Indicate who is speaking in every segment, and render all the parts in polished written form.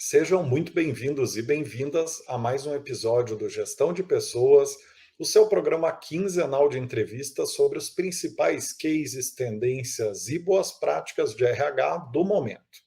Speaker 1: Sejam muito bem-vindos e bem-vindas a mais um episódio do Gestão de Pessoas, o seu programa quinzenal de entrevistas sobre os principais cases, tendências e boas práticas de RH do momento.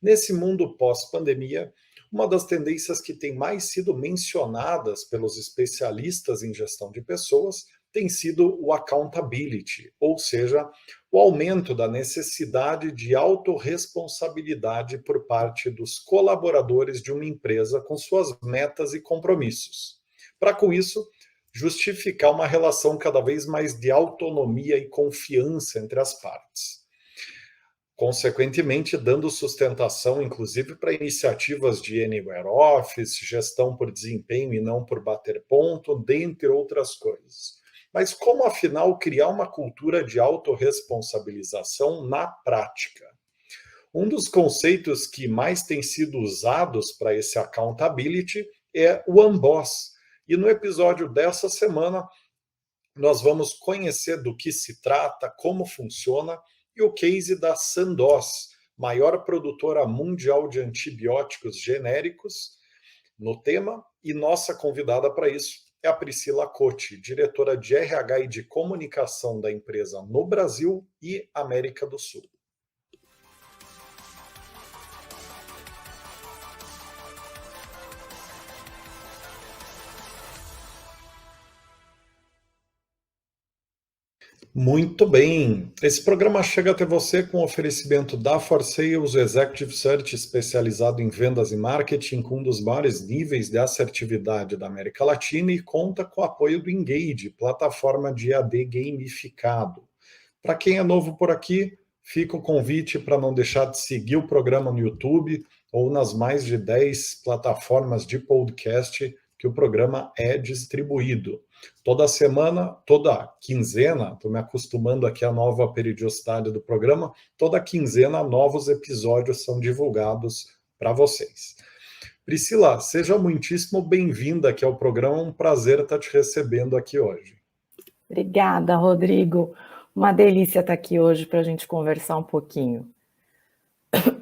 Speaker 1: Nesse mundo pós-pandemia, uma das tendências que tem mais sido mencionadas pelos especialistas em gestão de pessoas tem sido o accountability, ou seja, o aumento da necessidade de autorresponsabilidade por parte dos colaboradores de uma empresa com suas metas e compromissos. Para com isso, justificar uma relação cada vez mais de autonomia e confiança entre as partes. Consequentemente, dando sustentação, inclusive, para iniciativas de Anywhere Office, gestão por desempenho e não por bater ponto, dentre outras coisas. Mas como, afinal, criar uma cultura de autorresponsabilização na prática? Um dos conceitos que mais tem sido usados para esse accountability é o Unboss. E no episódio dessa semana, nós vamos conhecer do que se trata, como funciona, e o case da Sandoz, maior produtora mundial de antibióticos genéricos, no tema, e nossa convidada para isso é a Priscila Cotti, diretora de RH e de comunicação da empresa no Brasil e América do Sul. Muito bem. Esse programa chega até você com oferecimento da For Sales Executive Search, especializado em vendas e marketing, com um dos maiores níveis de assertividade da América Latina, e conta com o apoio do Engage, plataforma de EAD gamificado. Para quem é novo por aqui, fica o convite para não deixar de seguir o programa no YouTube ou nas mais de 10 plataformas de podcast que o programa é distribuído. Toda semana, toda quinzena, estou me acostumando aqui à nova periodicidade do programa, toda quinzena novos episódios são divulgados para vocês. Priscila, seja muitíssimo bem-vinda aqui ao programa, um prazer estar te recebendo aqui hoje.
Speaker 2: Obrigada, Rodrigo. Uma delícia estar aqui hoje para a gente conversar um pouquinho.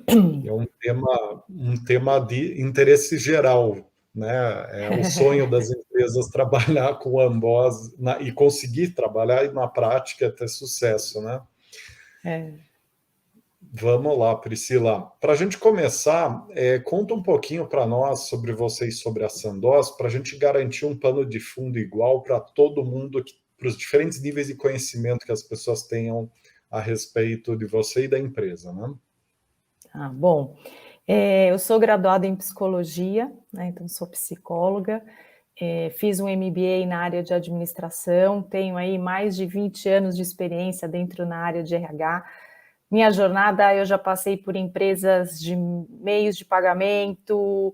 Speaker 1: É um tema de interesse geral, né? É o sonho das empresas trabalhar com o Unboss e conseguir trabalhar na prática ter sucesso, né? Vamos lá, Priscila. Para a gente começar, conta um pouquinho para nós sobre vocês, sobre a Sandoz, para a gente garantir um pano de fundo igual para todo mundo, para os diferentes níveis de conhecimento que as pessoas tenham a respeito de você e da empresa, né?
Speaker 2: Bom, eu sou graduada em psicologia, né, então sou psicóloga, fiz um MBA na área de administração, tenho aí mais de 20 anos de experiência dentro na área de RH. Minha jornada, eu já passei por empresas de meios de pagamento,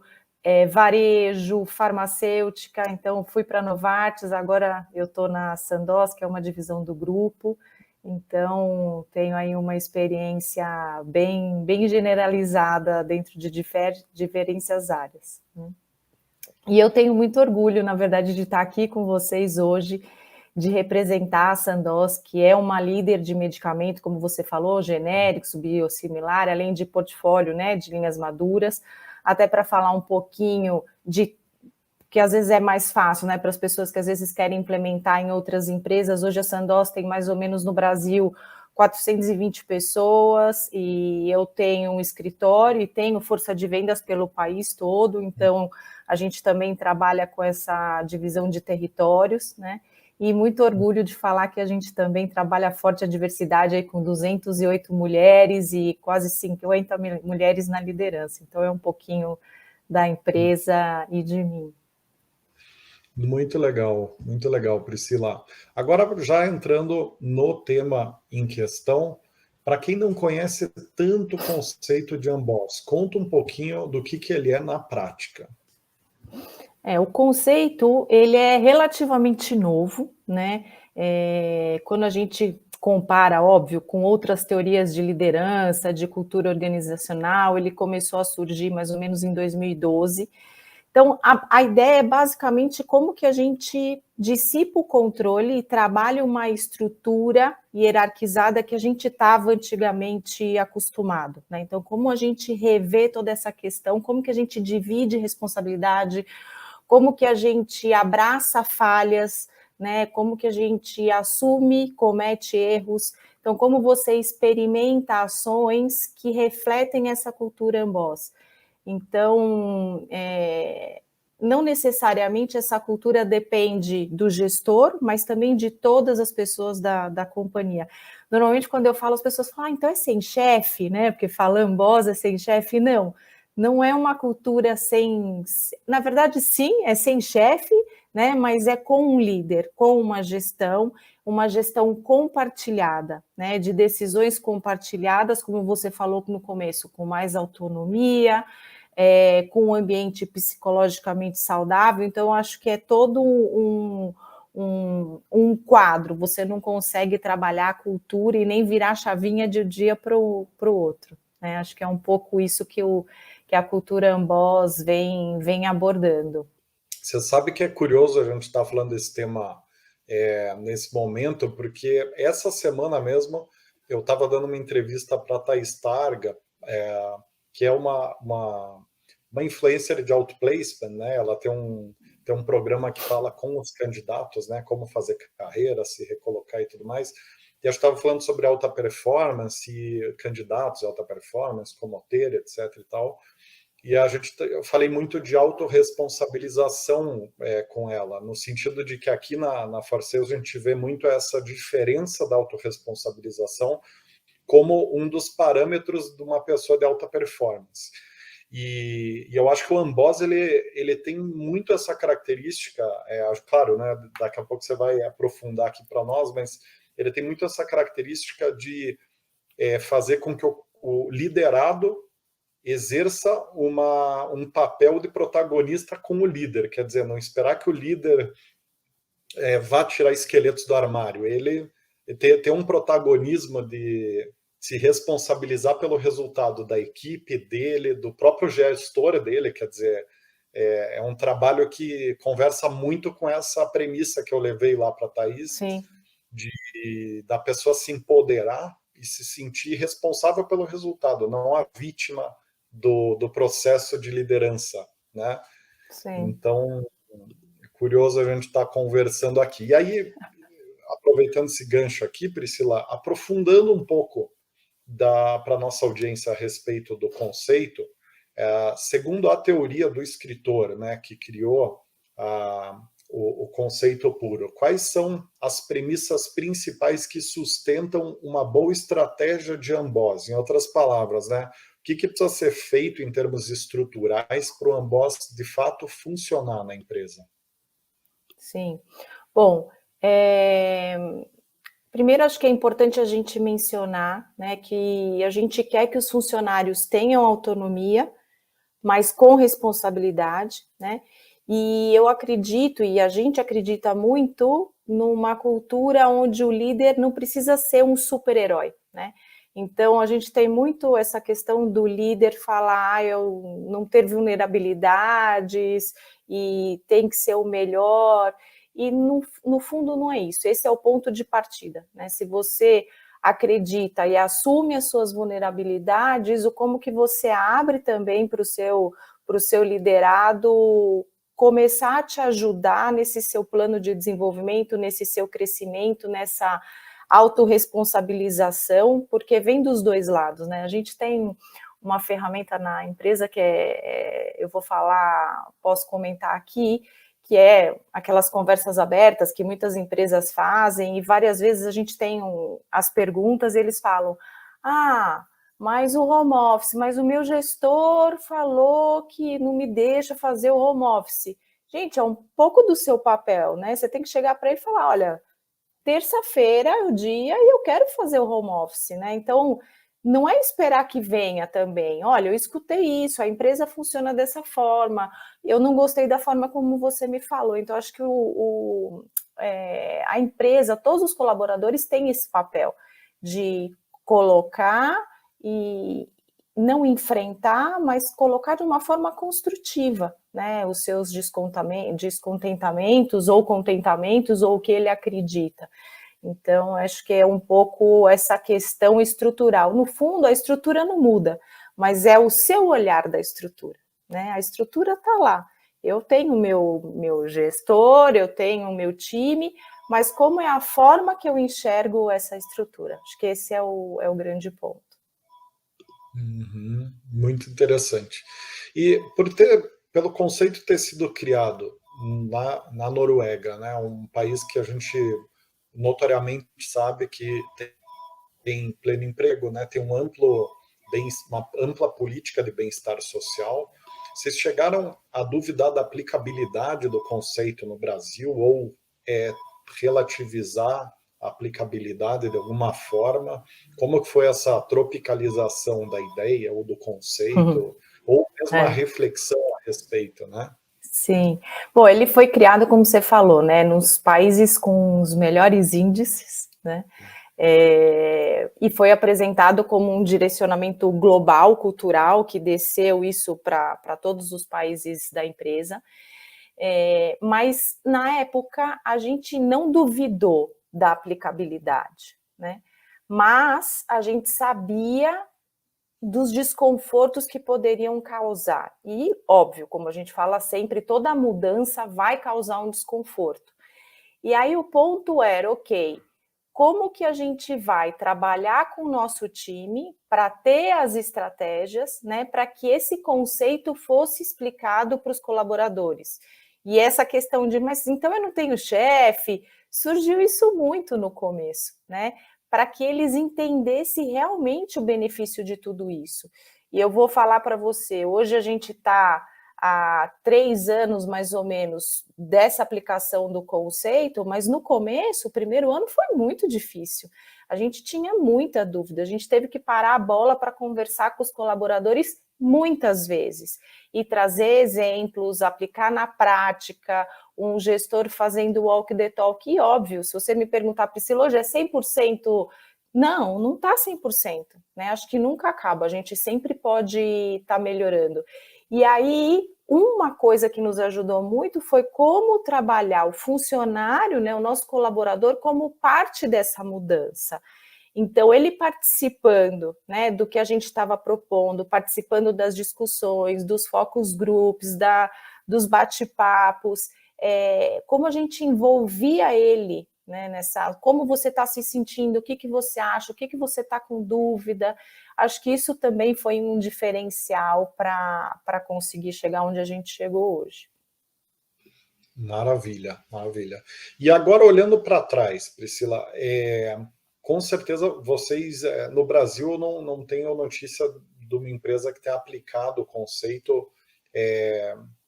Speaker 2: varejo, farmacêutica, então fui para a Novartis, agora eu estou na Sandoz, que é uma divisão do grupo. Então, tenho aí uma experiência bem generalizada dentro de diferentes áreas. E eu tenho muito orgulho, na verdade, de estar aqui com vocês hoje, de representar a Sandoz, que é uma líder de medicamento, como você falou, genéricos, biosimilar, além de portfólio, né, de linhas maduras, até para falar um pouquinho de que às vezes é mais fácil, né, para as pessoas que às vezes querem implementar em outras empresas. Hoje a Sandoz tem mais ou menos no Brasil 420 pessoas e eu tenho um escritório e tenho força de vendas pelo país todo, então a gente também trabalha com essa divisão de territórios, né, e muito orgulho de falar que a gente também trabalha forte a diversidade aí com 208 mulheres e quase 50 mulheres na liderança, então é um pouquinho da empresa e de mim.
Speaker 1: Muito legal, Priscila. Agora, já entrando no tema em questão, para quem não conhece tanto o conceito de Unboss, conta um pouquinho do que ele é na prática.
Speaker 2: O conceito, ele é relativamente novo, né? Quando a gente compara, óbvio, com outras teorias de liderança, de cultura organizacional, ele começou a surgir mais ou menos em 2012, Então, a ideia é basicamente como que a gente dissipa o controle e trabalha uma estrutura hierarquizada que a gente estava antigamente acostumado, né? Então, como a gente revê toda essa questão, como que a gente divide responsabilidade, como que a gente abraça falhas, né? Como que a gente assume, comete erros. Então, como você experimenta ações que refletem essa cultura Amboss. Então, não necessariamente essa cultura depende do gestor, mas também de todas as pessoas da companhia. Normalmente, quando eu falo, as pessoas falam, então é sem chefe, né? Porque Amboss é sem chefe. Não, não é uma cultura sem... Na verdade, sim, é sem chefe, né? Mas é com um líder, com uma gestão compartilhada, né? De decisões compartilhadas, como você falou no começo, com mais autonomia, com um ambiente psicologicamente saudável. Então, acho que é todo um quadro. Você não consegue trabalhar a cultura e nem virar chavinha de um dia para o outro, né? Acho que é um pouco isso que a cultura Amboss vem abordando.
Speaker 1: Você sabe que é curioso a gente estar falando desse tema nesse momento, porque essa semana mesmo eu estava dando uma entrevista para a Thaís Targa, que é uma influencer de outplacement, né? Ela tem um programa que fala com os candidatos, né? Como fazer carreira, se recolocar e tudo mais. E eu estava falando sobre alta performance, candidatos de alta performance, como ter, etc. e tal. E eu falei muito de autorresponsabilização com ela, no sentido de que aqui na Farseus a gente vê muito essa diferença da autorresponsabilização como um dos parâmetros de uma pessoa de alta performance. E eu acho que o Amboss ele tem muito essa característica, claro, né, daqui a pouco você vai aprofundar aqui para nós, mas ele tem muito essa característica de fazer com que o liderado exerça um papel de protagonista com o líder, quer dizer, não esperar que o líder vá tirar esqueletos do armário, ele ter um protagonismo de se responsabilizar pelo resultado da equipe dele, do próprio gestor dele, quer dizer, é um trabalho que conversa muito com essa premissa que eu levei lá para a Thaís,
Speaker 2: Sim.
Speaker 1: da pessoa se empoderar e se sentir responsável pelo resultado, não a vítima do processo de liderança, né?
Speaker 2: Sim.
Speaker 1: Então, é curioso a gente estar conversando aqui. E aí, aproveitando esse gancho aqui, Priscila, aprofundando um pouco para a nossa audiência a respeito do conceito, segundo a teoria do escritor, né, que criou o conceito puro, quais são as premissas principais que sustentam uma boa estratégia de Amboss? Em outras palavras, né, o que precisa ser feito em termos estruturais para o Amboss de fato funcionar na empresa?
Speaker 2: Sim. Bom, primeiro acho que é importante a gente mencionar, né, que a gente quer que os funcionários tenham autonomia, mas com responsabilidade, né? E eu acredito, e a gente acredita muito numa cultura onde o líder não precisa ser um super-herói, né? Então, a gente tem muito essa questão do líder falar, eu não ter vulnerabilidades e tem que ser o melhor, e no fundo não é isso, esse é o ponto de partida, né? Se você acredita e assume as suas vulnerabilidades, o como que você abre também para o seu liderado começar a te ajudar nesse seu plano de desenvolvimento, nesse seu crescimento, nessa autorresponsabilização, porque vem dos dois lados, né? A gente tem uma ferramenta na empresa que eu vou falar, posso comentar aqui, que é aquelas conversas abertas que muitas empresas fazem, e várias vezes a gente tem as perguntas e eles falam, mas o home office, mas o meu gestor falou que não me deixa fazer o home office. Gente, é um pouco do seu papel, né? Você tem que chegar para ele e falar, olha, terça-feira é o dia e eu quero fazer o home office, né? Então, não é esperar que venha também. Olha, eu escutei isso, a empresa funciona dessa forma, eu não gostei da forma como você me falou. Então, acho que a empresa, todos os colaboradores têm esse papel de colocar não enfrentar, mas colocar de uma forma construtiva, né, os seus descontentamentos ou contentamentos ou o que ele acredita. Então, acho que é um pouco essa questão estrutural. No fundo, a estrutura não muda, mas é o seu olhar da estrutura, né? A estrutura está lá. Eu tenho meu gestor, eu tenho o meu time, mas como é a forma que eu enxergo essa estrutura? Acho que esse é o grande ponto.
Speaker 1: Uhum, muito interessante. E pelo conceito ter sido criado na Noruega, né, um país que a gente notoriamente sabe que tem pleno emprego, né, tem uma ampla política de bem-estar social. Vocês chegaram a duvidar da aplicabilidade do conceito no Brasil ou relativizar a aplicabilidade de alguma forma? Como que foi essa tropicalização da ideia ou do conceito, ou mesmo a reflexão a respeito, né?
Speaker 2: Sim. Bom, ele foi criado, como você falou, né, nos países com os melhores índices, né? E foi apresentado como um direcionamento global, cultural, que desceu isso para todos os países da empresa. Mas, na época, a gente não duvidou da aplicabilidade, né? Mas a gente sabia dos desconfortos que poderiam causar. E, óbvio, como a gente fala sempre, toda mudança vai causar um desconforto. E aí o ponto era, ok, como que a gente vai trabalhar com o nosso time para ter as estratégias, né, para que esse conceito fosse explicado para os colaboradores. E essa questão de, mas então eu não tenho chefe, surgiu isso muito no começo, né, para que eles entendessem realmente o benefício de tudo isso. E eu vou falar para você, hoje a gente está há 3 anos, mais ou menos, dessa aplicação do conceito, mas no começo, o primeiro ano foi muito difícil. A gente tinha muita dúvida, a gente teve que parar a bola para conversar com os colaboradores muitas vezes e trazer exemplos, aplicar na prática, um gestor fazendo walk the talk, e óbvio, se você me perguntar, Priscila, hoje é 100%? Não está 100%, né? Acho que nunca acaba, a gente sempre pode estar melhorando. E aí, uma coisa que nos ajudou muito foi como trabalhar o funcionário, né, o nosso colaborador, como parte dessa mudança. Então, ele participando, né, do que a gente estava propondo, participando das discussões, dos focus groups, dos bate-papos, como a gente envolvia ele, né, como você está se sentindo, o que você acha, o que você está com dúvida. Acho que isso também foi um diferencial para conseguir chegar onde a gente chegou hoje.
Speaker 1: Maravilha, maravilha. E agora olhando para trás, Priscila, com certeza vocês no Brasil não tenho notícia de uma empresa que tenha aplicado o conceito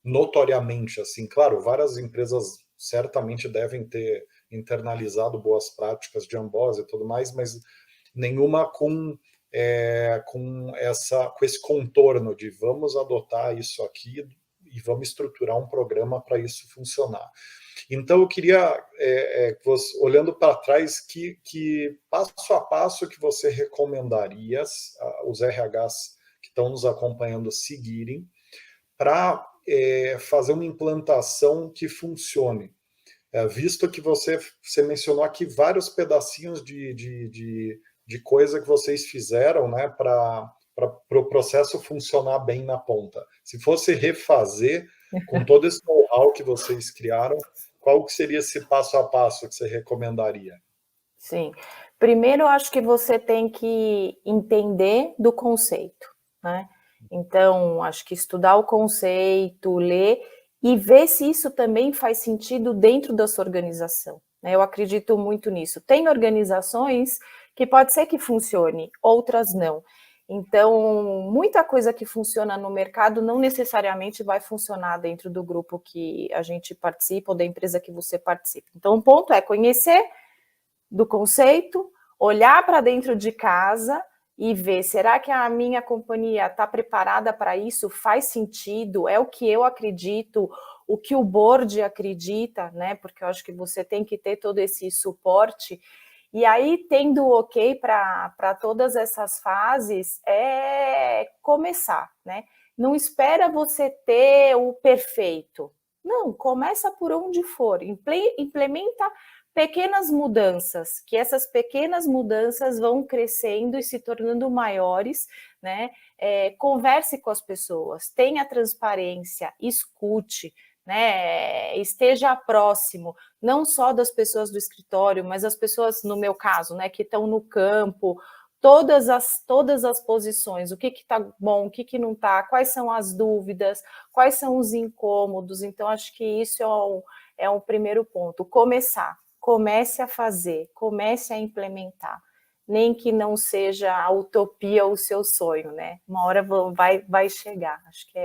Speaker 1: notoriamente, assim, claro, várias empresas certamente devem ter internalizado boas práticas de Amboss e tudo mais, mas nenhuma com esse contorno de vamos adotar isso aqui e vamos estruturar um programa para isso funcionar. Então, eu queria, olhando para trás, que passo a passo que você recomendaria os RHs que estão nos acompanhando seguirem para fazer uma implantação que funcione? Visto que você mencionou aqui vários pedacinhos de coisa que vocês fizeram, né, para o processo funcionar bem na ponta. Se fosse refazer, com todo esse know-how que vocês criaram, qual que seria esse passo a passo que você recomendaria?
Speaker 2: Sim. Primeiro, eu acho que você tem que entender do conceito, né? Então, acho que estudar o conceito, ler e ver se isso também faz sentido dentro da sua organização, né? Eu acredito muito nisso. Tem organizações que pode ser que funcione, outras não. Então, muita coisa que funciona no mercado não necessariamente vai funcionar dentro do grupo que a gente participa ou da empresa que você participa. Então, o ponto é conhecer do conceito, olhar para dentro de casa e ver, será que a minha companhia está preparada para isso? Faz sentido? É o que eu acredito? O que o board acredita, né? Porque eu acho que você tem que ter todo esse suporte. E aí, tendo o ok para todas essas fases, é começar, né? Não espera você ter o perfeito. Não, começa por onde for, implementa pequenas mudanças, que essas pequenas mudanças vão crescendo e se tornando maiores, né? Converse com as pessoas, tenha transparência, escute, né? Esteja próximo, não só das pessoas do escritório, mas as pessoas, no meu caso, né, que estão no campo, todas as posições, o que está bom, o que não está, quais são as dúvidas, quais são os incômodos. Então, acho que isso é um primeiro ponto. Comece a fazer, comece a implementar. Nem que não seja a utopia ou o seu sonho, né? Uma hora vai chegar, acho que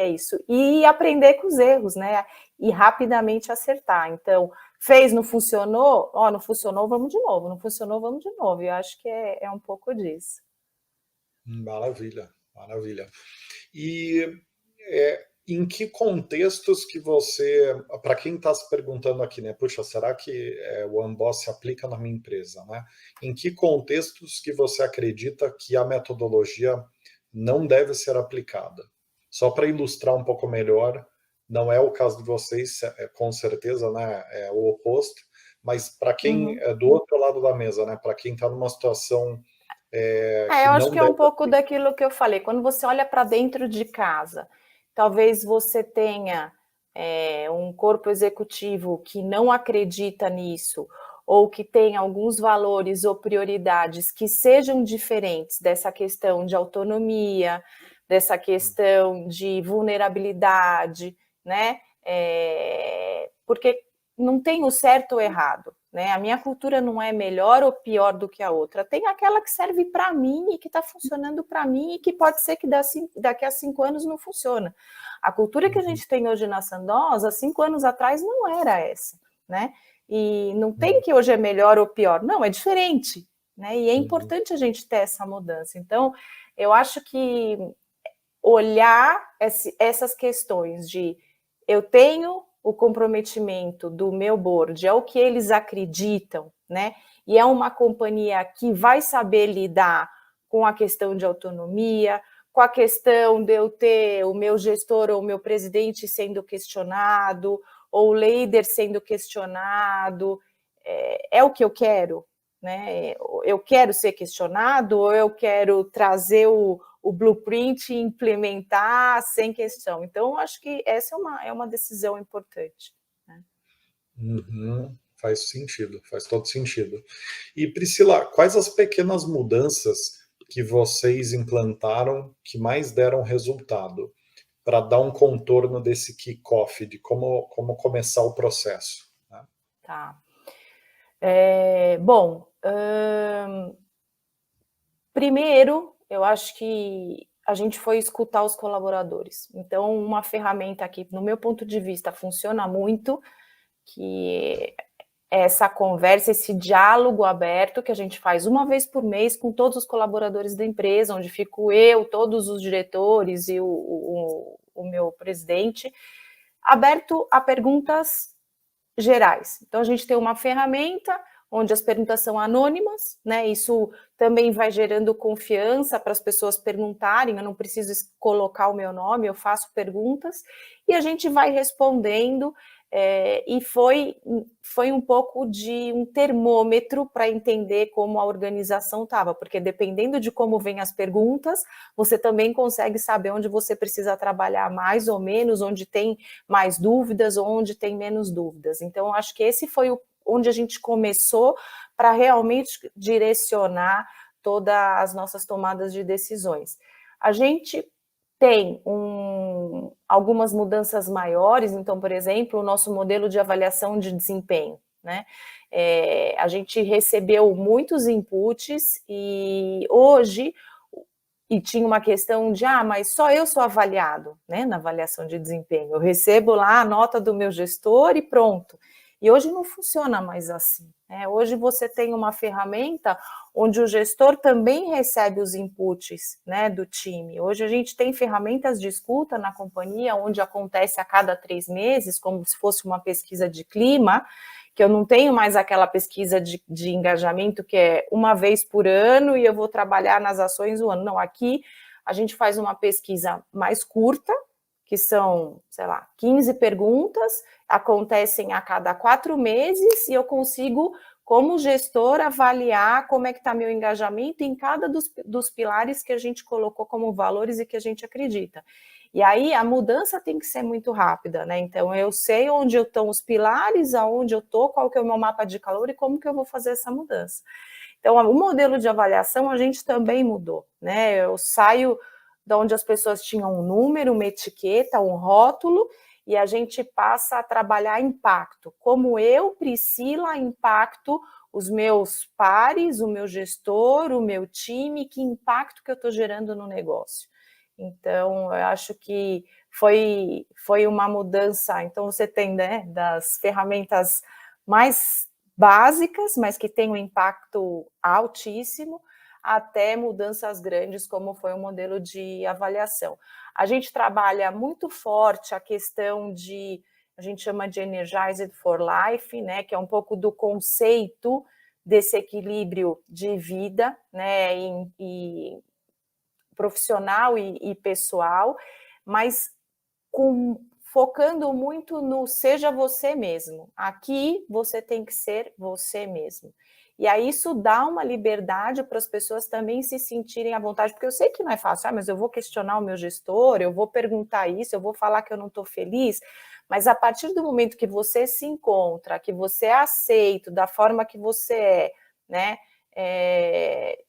Speaker 2: é isso. E aprender com os erros, né? E rapidamente acertar. Então, fez, não funcionou? Não funcionou, vamos de novo. Não funcionou, vamos de novo. Eu acho que é um pouco disso.
Speaker 1: Maravilha, maravilha. E em que contextos que você, para quem está se perguntando aqui, né? Puxa, será que o Unboss se aplica na minha empresa, né? Em que contextos que você acredita que a metodologia não deve ser aplicada? Só para ilustrar um pouco melhor, não é o caso de vocês, com certeza, né? É o oposto, mas para quem é do outro lado da mesa, né? Para quem está numa situação que
Speaker 2: Eu acho
Speaker 1: não
Speaker 2: que é um
Speaker 1: deve.
Speaker 2: pouco daquilo que eu falei. Quando você olha para dentro de casa, talvez você tenha um corpo executivo que não acredita nisso, ou que tem alguns valores ou prioridades que sejam diferentes dessa questão de autonomia, dessa questão de vulnerabilidade, né? Porque não tem o certo ou errado, né? A minha cultura não é melhor ou pior do que a outra. Tem aquela que serve para mim e que está funcionando para mim e que pode ser que daqui a 5 anos não funciona. A cultura que a gente tem hoje na Sandoz, há 5 anos atrás, não era essa, né? E não tem que hoje é melhor ou pior, não, é diferente, né? E é importante a gente ter essa mudança. Então, eu acho que olhar essas questões de eu tenho o comprometimento do meu board, é o que eles acreditam, né? E é uma companhia que vai saber lidar com a questão de autonomia, com a questão de eu ter o meu gestor ou o meu presidente sendo questionado, ou o líder sendo questionado, é o que eu quero, né? Eu quero ser questionado ou eu quero trazer o blueprint e implementar sem questão. Então, acho que essa é uma decisão importante. Né?
Speaker 1: Faz sentido, faz todo sentido. E Priscila, quais as pequenas mudanças que vocês implantaram que mais deram resultado para dar um contorno desse kick-off, de como começar o processo? Né?
Speaker 2: Tá. Bom, primeiro, eu acho que a gente foi escutar os colaboradores. Então, uma ferramenta que, no meu ponto de vista, funciona muito, que é essa conversa, esse diálogo aberto que a gente faz uma vez por mês com todos os colaboradores da empresa, onde fico eu, todos os diretores e o meu presidente, aberto a perguntas gerais. Então, a gente tem uma ferramenta onde as perguntas são anônimas, né? Isso também vai gerando confiança para as pessoas perguntarem, eu não preciso colocar o meu nome, eu faço perguntas, e a gente vai respondendo, e foi um pouco de um termômetro para entender como a organização estava, porque dependendo de como vêm as perguntas, você também consegue saber onde você precisa trabalhar mais ou menos, onde tem mais dúvidas, onde tem menos dúvidas. Então, acho que esse foi onde a gente começou para realmente direcionar todas as nossas tomadas de decisões. A gente tem algumas mudanças maiores, então, por exemplo, o nosso modelo de avaliação de desempenho, né? A gente recebeu muitos inputs e hoje tinha uma questão de, mas só eu sou avaliado, né, na avaliação de desempenho. Eu recebo lá a nota do meu gestor e pronto. E hoje não funciona mais assim. Né? Hoje você tem uma ferramenta onde o gestor também recebe os inputs, né, do time. Hoje a gente tem ferramentas de escuta na companhia, onde acontece a cada 3 meses, como se fosse uma pesquisa de clima, que eu não tenho mais aquela pesquisa de engajamento que é uma vez por ano e eu vou trabalhar nas ações o ano. Não, aqui a gente faz uma pesquisa mais curta, que são, sei lá, 15 perguntas, acontecem a cada 4 meses, e eu consigo, como gestor, avaliar como é que está meu engajamento em cada dos pilares que a gente colocou como valores e que a gente acredita. E aí a mudança tem que ser muito rápida, né? Então eu sei onde estão os pilares, aonde eu estou, qual que é o meu mapa de calor e como que eu vou fazer essa mudança. Então o modelo de avaliação a gente também mudou, né? Eu saio de onde as pessoas tinham um número, uma etiqueta, um rótulo, e a gente passa a trabalhar impacto. Como eu, Priscila, impacto os meus pares, o meu gestor, o meu time, que impacto que eu estou gerando no negócio. Então, eu acho que foi uma mudança. Então, você tem, né, das ferramentas mais básicas, mas que têm um impacto altíssimo, até mudanças grandes, como foi o modelo de avaliação. A gente trabalha muito forte a questão a gente chama de Energized for Life, né, que é um pouco do conceito desse equilíbrio de vida, né, e profissional e pessoal, mas focando muito no seja você mesmo. Aqui você tem que ser você mesmo. E aí isso dá uma liberdade para as pessoas também se sentirem à vontade, porque eu sei que não é fácil, mas eu vou questionar o meu gestor, eu vou perguntar isso, eu vou falar que eu não estou feliz, mas a partir do momento que você se encontra, que você é aceito da forma que você é, né,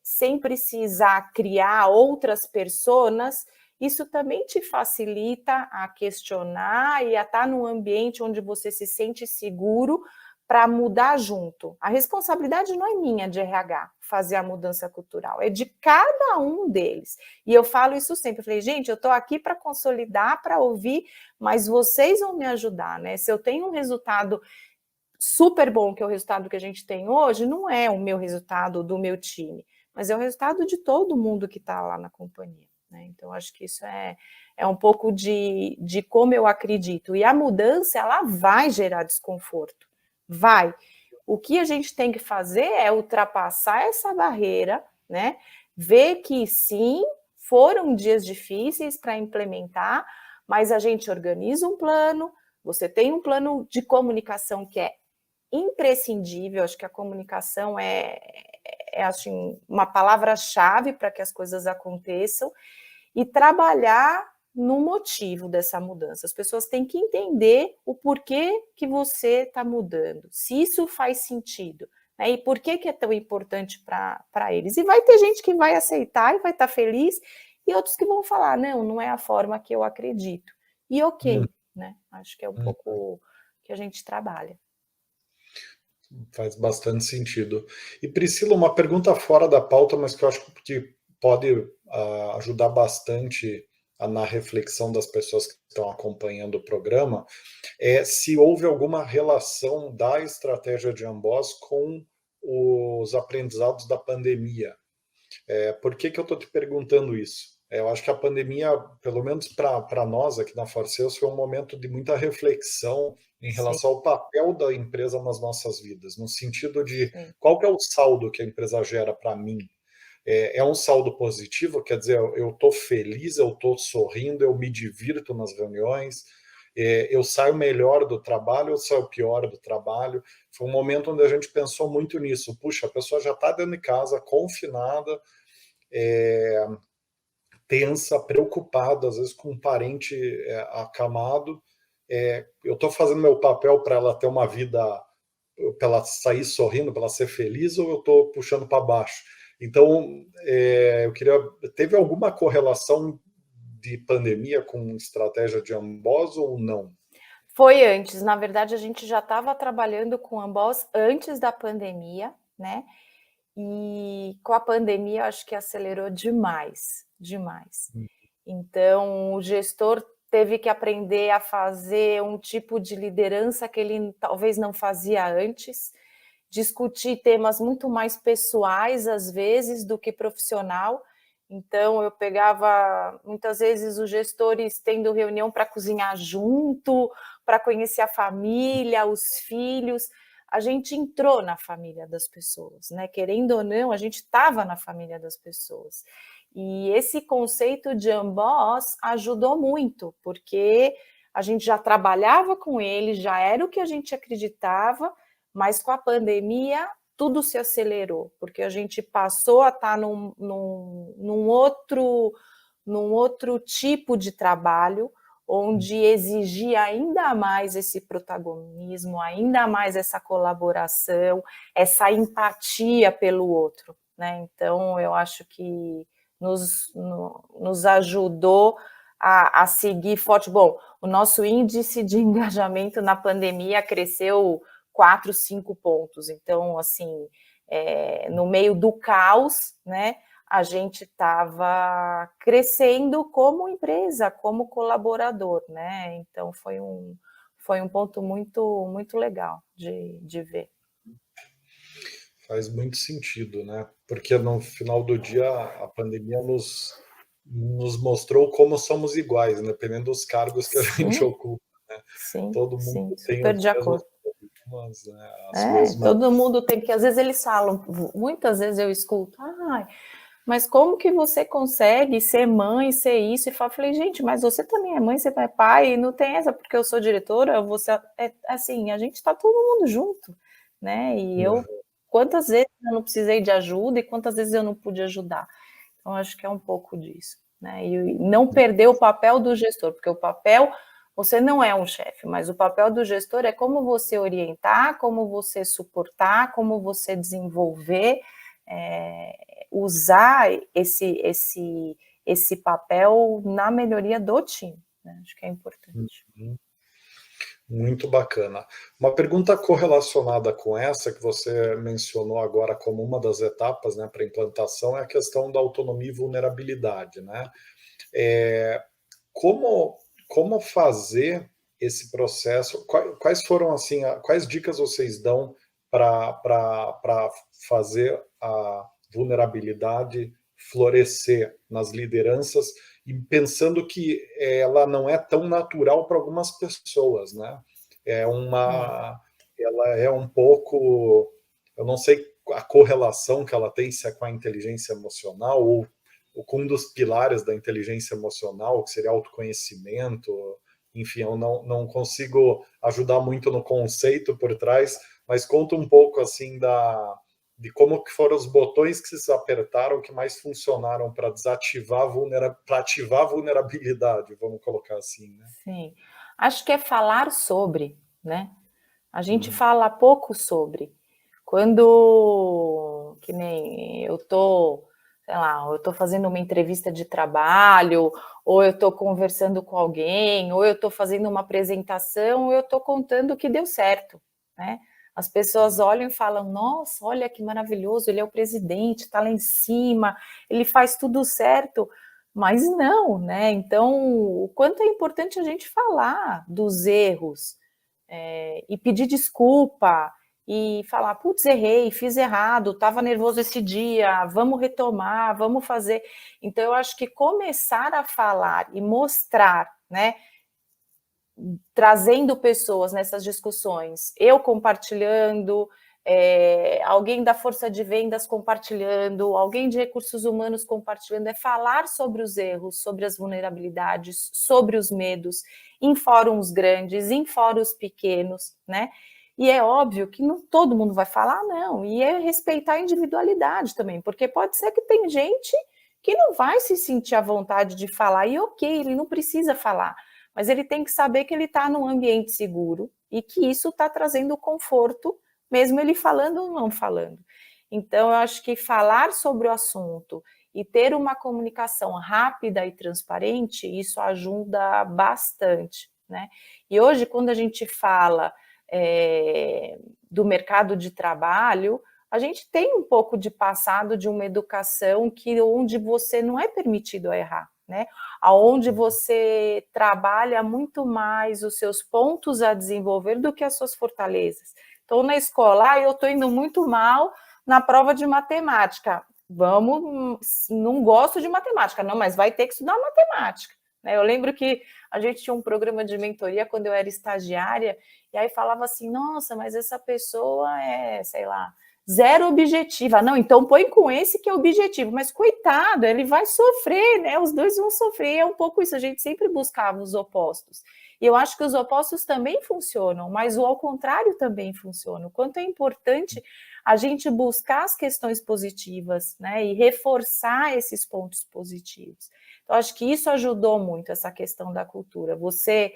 Speaker 2: sem precisar criar outras personas, isso também te facilita a questionar e a estar num ambiente onde você se sente seguro para mudar junto. A responsabilidade não é minha de RH, fazer a mudança cultural, é de cada um deles. E eu falo isso sempre, eu falei, gente, eu estou aqui para consolidar, para ouvir, mas vocês vão me ajudar, né? Se eu tenho um resultado super bom, que é o resultado que a gente tem hoje, não é o meu resultado do meu time, mas é o resultado de todo mundo que está lá na companhia, né? Então, acho que isso é um pouco de como eu acredito. E a mudança, ela vai gerar desconforto. Vai. O que a gente tem que fazer é ultrapassar essa barreira, né? Ver que sim, foram dias difíceis para implementar, mas a gente organiza um plano, você tem um plano de comunicação que é imprescindível, acho que a comunicação assim, uma palavra-chave para que as coisas aconteçam, e trabalhar no motivo dessa mudança. As pessoas têm que entender o porquê que você está mudando, se isso faz sentido, né? E por que é tão importante para eles. E vai ter gente que vai aceitar e vai estar feliz, e outros que vão falar, não é a forma que eu acredito. E ok, né? Acho que é um pouco que a gente trabalha.
Speaker 1: Faz bastante sentido. E Priscila, uma pergunta fora da pauta, mas que eu acho que pode ajudar bastante na reflexão das pessoas que estão acompanhando o programa, é se houve alguma relação da estratégia de Amboss com os aprendizados da pandemia. Por que eu estou te perguntando isso? Eu acho que a pandemia, pelo menos para nós aqui na Farseus, foi um momento de muita reflexão em relação ao papel da empresa nas nossas vidas, no sentido de qual que é o saldo que a empresa gera para mim. É um saldo positivo, quer dizer, eu estou feliz, eu estou sorrindo, eu me divirto nas reuniões, eu saio melhor do trabalho, eu saio pior do trabalho. Foi um momento onde a gente pensou muito nisso. Puxa, a pessoa já está dentro de casa, confinada, tensa, preocupada, às vezes com um parente acamado. Eu estou fazendo meu papel para ela ter uma vida, para ela sair sorrindo, para ela ser feliz, ou eu estou puxando para baixo? Então, eu queria. Teve alguma correlação de pandemia com estratégia de Amboss ou não?
Speaker 2: Foi antes, na verdade, a gente já estava trabalhando com Amboss antes da pandemia, né? E com a pandemia, acho que acelerou demais, demais. Então, o gestor teve que aprender a fazer um tipo de liderança que ele talvez não fazia antes, discutir temas muito mais pessoais, às vezes, do que profissional. Então, eu pegava, muitas vezes, os gestores tendo reunião para cozinhar junto, para conhecer a família, os filhos. a gente entrou na família das pessoas, né? Querendo ou não, a gente estava na família das pessoas. E esse conceito de Unboss ajudou muito, porque a gente já trabalhava com ele, já era o que a gente acreditava, mas com a pandemia tudo se acelerou, porque a gente passou a estar num outro tipo de trabalho, onde exigia ainda mais esse protagonismo, ainda mais essa colaboração, essa empatia pelo outro, né? Então, eu acho que nos ajudou a seguir forte. Bom, o nosso índice de engajamento na pandemia cresceu 4, 5 pontos. Então, assim, no meio do caos, né, a gente estava crescendo como empresa, como colaborador, né? Então, foi um ponto muito, muito legal de ver.
Speaker 1: Faz muito sentido, né? Porque no final do dia a pandemia nos mostrou como somos iguais, independente dos cargos que a gente
Speaker 2: Sim,
Speaker 1: ocupa, né?
Speaker 2: sim,
Speaker 1: Todo mundo
Speaker 2: sim,
Speaker 1: tem
Speaker 2: super
Speaker 1: os
Speaker 2: de
Speaker 1: mesmos
Speaker 2: acordo.
Speaker 1: problemas, né? As mesmas.
Speaker 2: Todo mundo tem, porque às vezes eles falam, muitas vezes eu escuto, mas como que você consegue ser mãe, ser isso? E falei, gente, mas você também é mãe, você é pai, e não tem essa, porque eu sou diretora, você assim, a gente está todo mundo junto, né? E quantas vezes eu não precisei de ajuda e quantas vezes eu não pude ajudar? Então, acho que é um pouco disso, né? E não perder o papel do gestor, porque o papel, você não é um chefe, mas o papel do gestor é como você orientar, como você suportar, como você desenvolver, usar esse papel na melhoria do time, né? Acho que é importante.
Speaker 1: Muito bacana. Uma pergunta correlacionada com essa que você mencionou agora como uma das etapas, né, para a implantação é a questão da autonomia e vulnerabilidade, né? Como, como fazer esse processo? Quais foram assim, quais dicas vocês dão para fazer a vulnerabilidade florescer nas lideranças e pensando que ela não é tão natural para algumas pessoas, né? Ela é um pouco, eu não sei a correlação que ela tem, se é com a inteligência emocional ou com um dos pilares da inteligência emocional, que seria autoconhecimento. Enfim, eu não consigo ajudar muito no conceito por trás, mas conta um pouco assim de como que foram os botões que vocês apertaram que mais funcionaram para desativar para ativar a vulnerabilidade, vamos colocar assim, né?
Speaker 2: Sim, acho que é falar sobre, né? A gente fala pouco sobre. Quando, que nem eu tô, sei lá, eu tô fazendo uma entrevista de trabalho, ou eu tô conversando com alguém, ou eu tô fazendo uma apresentação, ou eu tô contando que deu certo, né? As pessoas olham e falam, nossa, olha que maravilhoso, ele é o presidente, tá lá em cima, ele faz tudo certo, mas não, né? Então, o quanto é importante a gente falar dos erros, e pedir desculpa, e falar, putz, errei, fiz errado, estava nervoso esse dia, vamos retomar, vamos fazer. Então, eu acho que começar a falar e mostrar, né, trazendo pessoas nessas discussões, eu compartilhando, alguém da força de vendas compartilhando, alguém de recursos humanos compartilhando, é falar sobre os erros, sobre as vulnerabilidades, sobre os medos, em fóruns grandes, em fóruns pequenos, né? E é óbvio que não todo mundo vai falar, não, e é respeitar a individualidade também, porque pode ser que tem gente que não vai se sentir à vontade de falar, e ok, ele não precisa falar, mas ele tem que saber que ele está num ambiente seguro e que isso está trazendo conforto, mesmo ele falando ou não falando. Então, eu acho que falar sobre o assunto e ter uma comunicação rápida e transparente, isso ajuda bastante, né? E hoje, quando a gente fala do mercado de trabalho, a gente tem um pouco de passado de uma educação onde você não é permitido errar, né? Aonde você trabalha muito mais os seus pontos a desenvolver do que as suas fortalezas. Então, na escola, eu estou indo muito mal na prova de matemática. Não gosto de matemática, não, mas vai ter que estudar matemática, né? Eu lembro que a gente tinha um programa de mentoria quando eu era estagiária, e aí falava assim, nossa, mas essa pessoa é, sei lá, zero objetiva. Não, então põe com esse que é objetivo. Mas coitado, ele vai sofrer, né? Os dois vão sofrer. É um pouco isso, a gente sempre buscava os opostos. E eu acho que os opostos também funcionam, mas o ao contrário também funciona. O quanto é importante a gente buscar as questões positivas, né? E reforçar esses pontos positivos. Então, acho que isso ajudou muito, essa questão da cultura. Você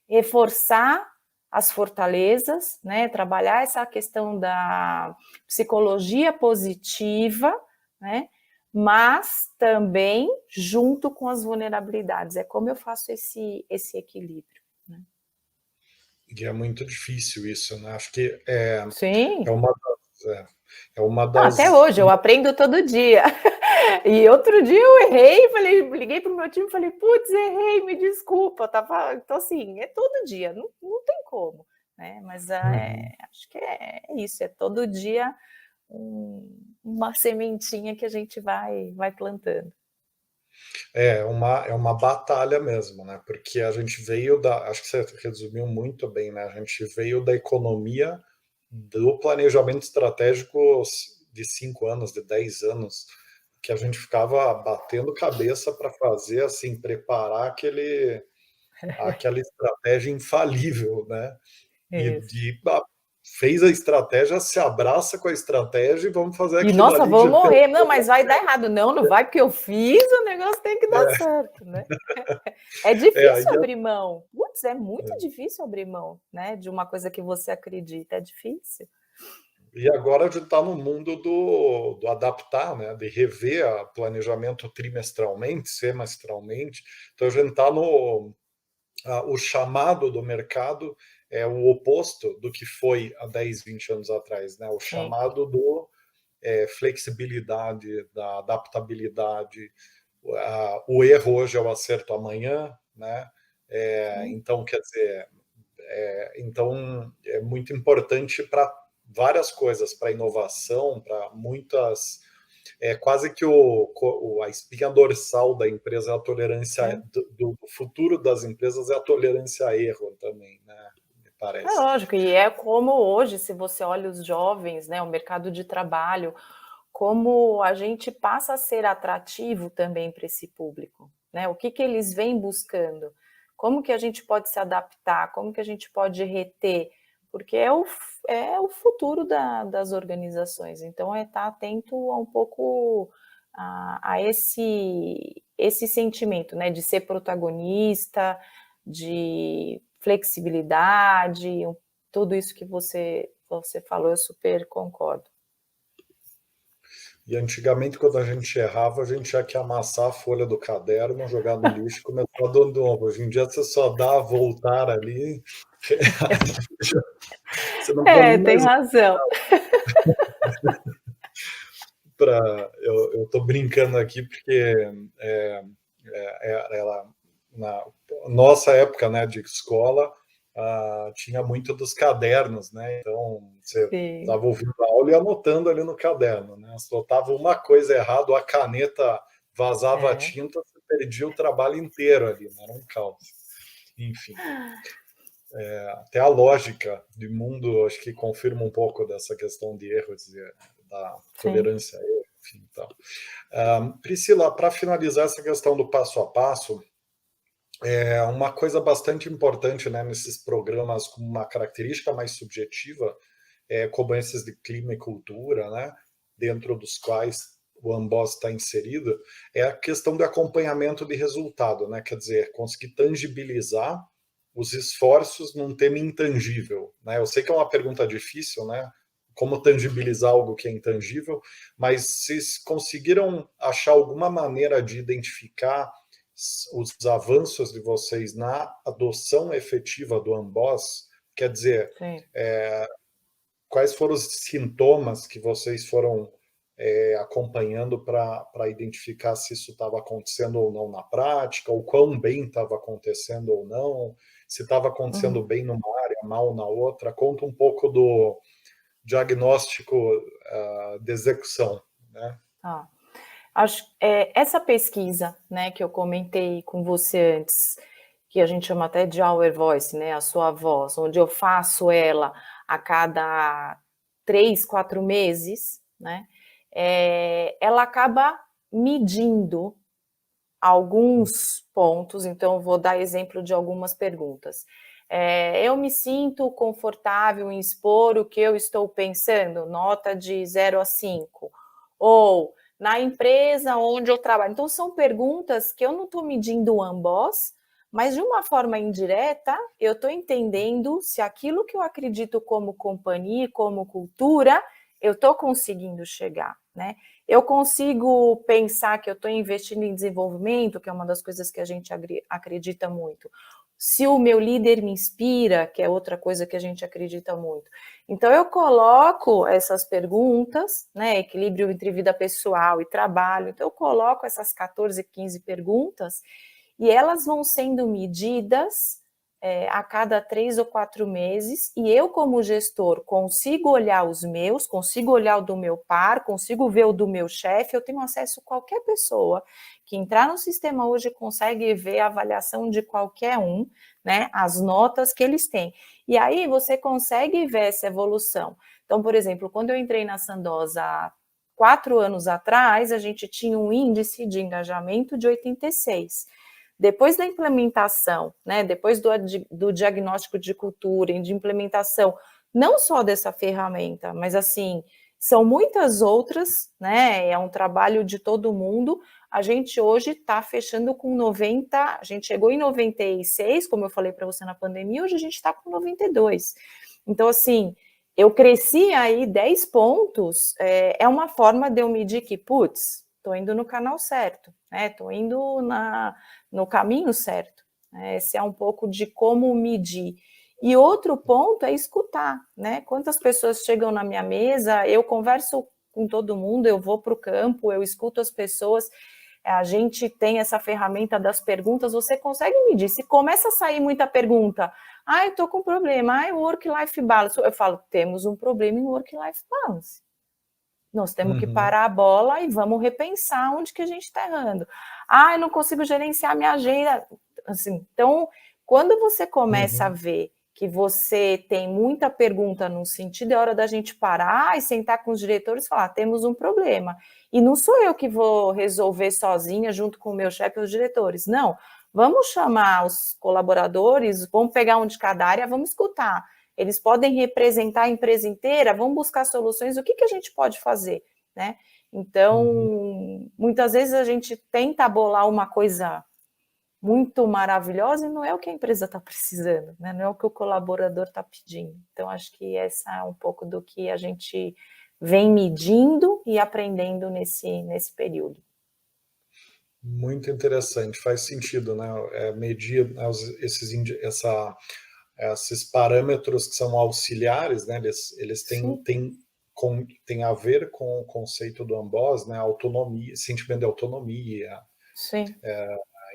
Speaker 2: reforçar as fortalezas, né? Trabalhar essa questão da psicologia positiva, né? Mas também junto com as vulnerabilidades. É como eu faço esse equilíbrio. Né?
Speaker 1: E é muito difícil isso, né? Acho que é
Speaker 2: Sim.
Speaker 1: uma é uma
Speaker 2: Não, até
Speaker 1: das.
Speaker 2: hoje, eu aprendo todo dia. E outro dia eu errei, liguei para o meu time e falei, putz, errei, me desculpa. Tava... Então, assim, é todo dia, não tem como. Né? Mas acho que é isso, é todo dia uma sementinha que a gente vai plantando.
Speaker 1: É uma batalha mesmo, né? Porque a gente veio da. Acho que você resumiu muito bem, né? A gente veio da economia do planejamento estratégico de 5 anos, de 10 anos, que a gente ficava batendo cabeça para fazer, assim, preparar aquela estratégia infalível, né?
Speaker 2: Isso.
Speaker 1: Fez a estratégia, se abraça com a estratégia e vamos fazer
Speaker 2: E,
Speaker 1: aquilo
Speaker 2: nossa,
Speaker 1: ali que
Speaker 2: vou
Speaker 1: já
Speaker 2: morrer. Não, mas vai dar errado. Não, não vai, porque eu fiz, o negócio tem que dar
Speaker 1: é,
Speaker 2: certo, né? É
Speaker 1: aí
Speaker 2: difícil abrir mão. Putz, é muito difícil abrir mão, né? De uma coisa que você acredita. É difícil.
Speaker 1: E agora a gente está no mundo do adaptar, né? De rever o planejamento trimestralmente, semestralmente. Então a gente está no. O chamado do mercado é o oposto do que foi há 10, 20 anos atrás, né? O
Speaker 2: Sim.
Speaker 1: chamado do flexibilidade, da adaptabilidade. O erro hoje é o acerto amanhã, né? Então, quer dizer, então é muito importante para várias coisas, para inovação, para muitas. É quase que a espinha dorsal da empresa é a tolerância, do futuro das empresas é a tolerância a erro também, né? Me
Speaker 2: É
Speaker 1: parece.
Speaker 2: lógico, e é como hoje, se você olha os jovens, né, o mercado de trabalho, como a gente passa a ser atrativo também para esse público, né? O que eles vêm buscando? Como que a gente pode se adaptar? Como que a gente pode reter? Porque é o futuro das organizações. Então, é estar atento a um pouco a esse sentimento, né? De ser protagonista, de flexibilidade, tudo isso que você falou, eu super concordo.
Speaker 1: E antigamente, quando a gente errava, a gente tinha que amassar a folha do caderno, jogar no lixo e começar de novo. Hoje em dia, você só dá a voltar ali, você não pode nem
Speaker 2: Tem
Speaker 1: mais.
Speaker 2: razão.
Speaker 1: Eu estou brincando aqui porque ela, na nossa época, né, de escola, tinha muito dos cadernos, né? Então você
Speaker 2: Sim.
Speaker 1: estava ouvindo a aula e anotando ali no caderno, né? Se notava uma coisa errada, a caneta vazava a tinta, você perdia o trabalho inteiro ali, né? Era um caos. Enfim, até a lógica do mundo acho que confirma um pouco dessa questão de erros e da
Speaker 2: Sim.
Speaker 1: tolerância a erro, enfim, então. Priscila, para finalizar essa questão do passo a passo, uma coisa bastante importante, né, nesses programas com uma característica mais subjetiva, como esses de clima e cultura, né, dentro dos quais o Amboss está inserido, é a questão do acompanhamento de resultado, né, quer dizer, conseguir tangibilizar os esforços num tema intangível. Né? Eu sei que é uma pergunta difícil, né? Como tangibilizar algo que é intangível, mas vocês conseguiram achar alguma maneira de identificar os avanços de vocês na adoção efetiva do Amboss? Quer dizer,
Speaker 2: Sim.
Speaker 1: quais foram os sintomas que vocês foram acompanhando para identificar se isso estava acontecendo ou não na prática, ou quão bem estava acontecendo ou não, se estava acontecendo bem numa área, mal na outra? Conta um pouco do diagnóstico de execução, né?
Speaker 2: Essa pesquisa, né, que eu comentei com você antes, que a gente chama até de Our Voice, né, a sua voz, onde eu faço ela a cada 3, 4 meses, né, ela acaba medindo alguns pontos, então eu vou dar exemplo de algumas perguntas. Eu me sinto confortável em expor o que eu estou pensando, nota de 0 a 5. Ou, na empresa onde eu trabalho. Então, são perguntas que eu não estou medindo o ambos, mas de uma forma indireta, eu estou entendendo se aquilo que eu acredito como companhia, como cultura, eu estou conseguindo chegar, né? Eu consigo pensar que eu estou investindo em desenvolvimento, que é uma das coisas que a gente acredita muito. Se o meu líder me inspira, que é outra coisa que a gente acredita muito. Então, eu coloco essas perguntas, né, equilíbrio entre vida pessoal e trabalho, então eu coloco essas 14, 15 perguntas e elas vão sendo medidas a cada 3 ou 4 meses, e eu, como gestor, consigo olhar os meus, consigo olhar o do meu par, consigo ver o do meu chefe, eu tenho acesso a qualquer pessoa que entrar no sistema hoje consegue ver a avaliação de qualquer um, né, as notas que eles têm. E aí você consegue ver essa evolução. Então, por exemplo, quando eu entrei na Sandoz há 4 anos atrás, a gente tinha um índice de engajamento de 86. Depois da implementação, né, depois do diagnóstico de cultura e de implementação, não só dessa ferramenta, mas assim, são muitas outras, né, é um trabalho de todo mundo, a gente hoje está fechando com 90, a gente chegou em 96, como eu falei para você na pandemia, hoje a gente está com 92. Então, assim, eu cresci aí 10 pontos, é uma forma de eu medir que, putz, estou indo no canal certo, né, estou indo no caminho certo. Esse é um pouco de como medir. E outro ponto é escutar, né? Quantas pessoas chegam na minha mesa, eu converso com todo mundo, eu vou para o campo, eu escuto as pessoas, a gente tem essa ferramenta das perguntas, você consegue medir. Se começa a sair muita pergunta, eu estou com problema, work-life balance, eu falo, temos um problema em work-life balance. Nós temos que parar a bola e vamos repensar onde que a gente está errando. Eu não consigo gerenciar minha agenda. Assim, então, quando você começa a ver que você tem muita pergunta no sentido, é hora da gente parar e sentar com os diretores e falar, temos um problema. E não sou eu que vou resolver sozinha, junto com o meu chefe e os diretores. Não, vamos chamar os colaboradores, vamos pegar um de cada área, vamos escutar. Eles podem representar a empresa inteira, vamos buscar soluções, o que a gente pode fazer, né? Então, muitas vezes a gente tenta bolar uma coisa muito maravilhosa e não é o que a empresa está precisando, né? Não é o que o colaborador está pedindo. Então, acho que essa é um pouco do que a gente vem medindo e aprendendo nesse período.
Speaker 1: Muito interessante, faz sentido, né? Medir, né, esses parâmetros que são auxiliares, né? Eles têm a ver com o conceito do Amboss, né? Autonomia, sentimento de autonomia,